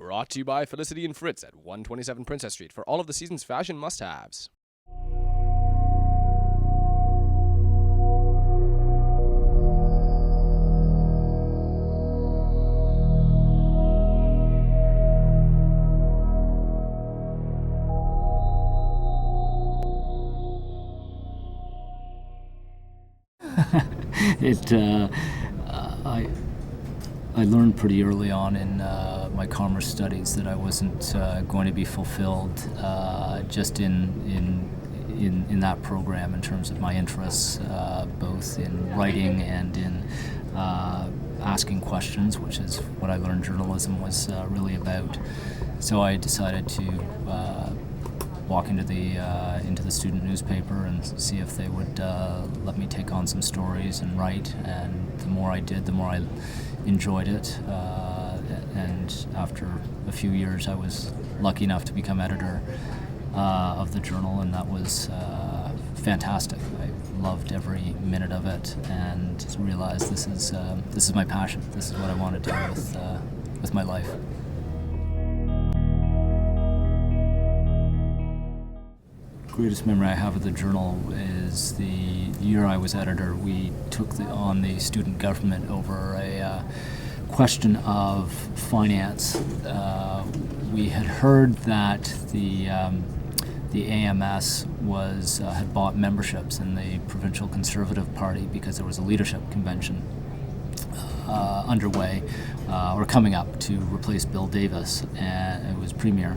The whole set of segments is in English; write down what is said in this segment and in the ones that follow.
Brought to you by Felicity and Fritz at 127 Princess Street for all of the season's fashion must-haves. I learned pretty early on in my commerce studies that I wasn't going to be fulfilled just in that program in terms of my interests, both in writing and in asking questions, which is what I learned journalism was really about. So I decided to walk into the student newspaper and see if they would let me take on some stories and write. And the more I did, the more I enjoyed it. And after a few years, I was lucky enough to become editor of the journal, and that was fantastic. I loved every minute of it, and realized this is my passion. This is what I want to do with my life. Greatest memory I have of the journal is the year I was editor. We took on the student government over a question of finance. We had heard that the AMS had bought memberships in the Provincial Conservative Party because there was a leadership convention underway or coming up to replace Bill Davis, and it was premier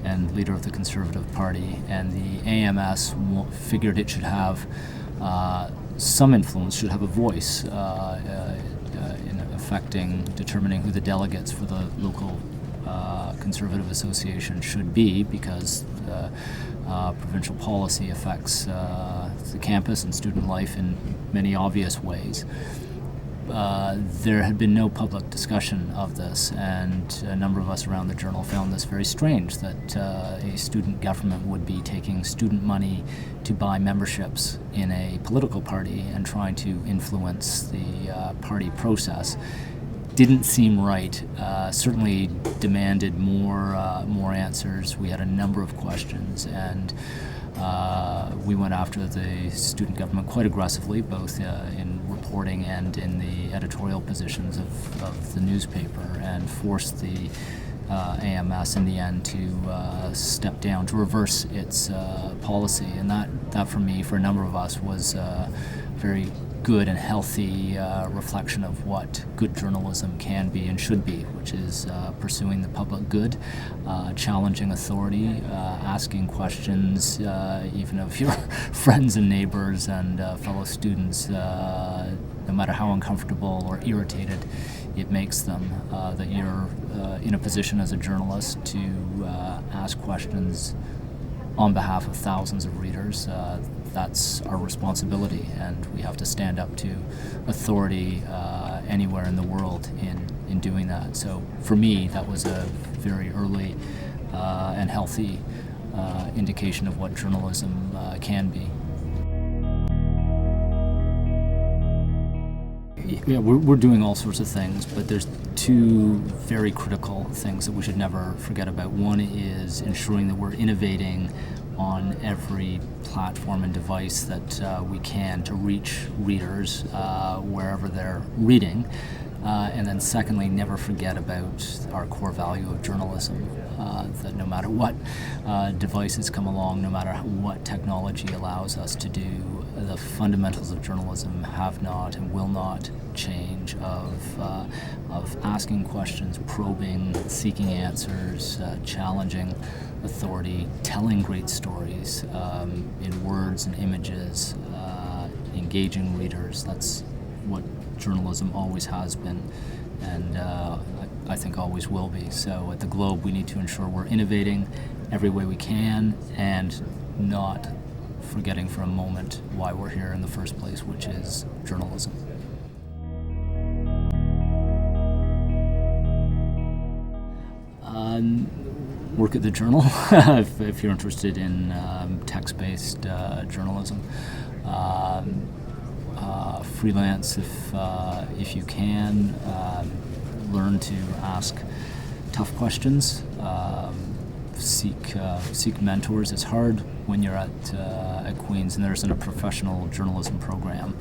and leader of the Conservative Party, and the AMS figured it should have some influence, should have a voice in determining who the delegates for the local Conservative Association should be, because provincial policy affects the campus and student life in many obvious ways. There had been no public discussion of this, and a number of us around the journal found this very strange, that a student government would be taking student money to buy memberships in a political party and trying to influence the party process. Didn't seem right. Certainly demanded more answers. We had a number of questions, and we went after the student government quite aggressively, both in reporting and in the editorial positions of the newspaper, and forced the AMS in the end to step down, to reverse its policy. And that for me, for a number of us, was very good and healthy reflection of what good journalism can be and should be, which is pursuing the public good, challenging authority, asking questions even of your friends and neighbors and fellow students, no matter how uncomfortable or irritated it makes them, that you're in a position as a journalist to ask questions on behalf of thousands of readers. That's our responsibility, and we have to stand up to authority anywhere in the world in doing that. So for me, that was a very early and healthy indication of what journalism can be. Yeah, we're doing all sorts of things, but there's two very critical things that we should never forget about. One is ensuring that we're innovating on every platform and device that we can to reach readers wherever they're reading. And then secondly, never forget about our core value of journalism, that no matter what devices come along, no matter what technology allows us to do, the fundamentals of journalism have not and will not change, of asking questions, probing, seeking answers, challenging authority, telling great stories in words and images, engaging readers. That's what journalism always has been, and I think always will be. So at the Globe, we need to ensure we're innovating every way we can, and not forgetting for a moment why we're here in the first place, which is journalism. Work at the Journal if you're interested in text-based journalism. Freelance if you can. Learn to ask tough questions. Seek mentors. It's hard when you're at Queen's and there isn't a professional journalism program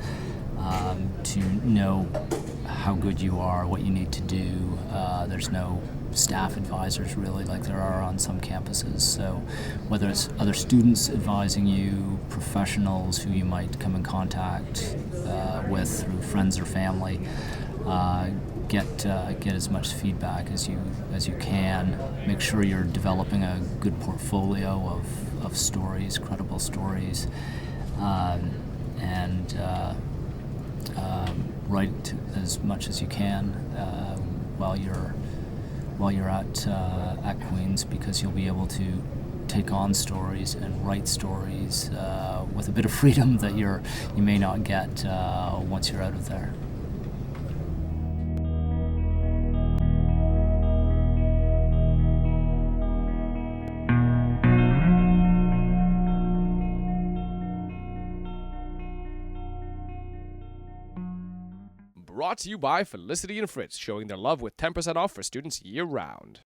to know how good you are, what you need to do. There's no staff advisors really like there are on some campuses. So whether it's other students advising you, professionals who you might come in contact with through friends or family, get as much feedback as you can. Make sure you're developing a good portfolio of stories, credible stories, and write as much as you can while you're at Queen's, because you'll be able to take on stories and write stories with a bit of freedom that you may not get once you're out of there. Brought to you by Felicity and Fritz, showing their love with 10% off for students year-round.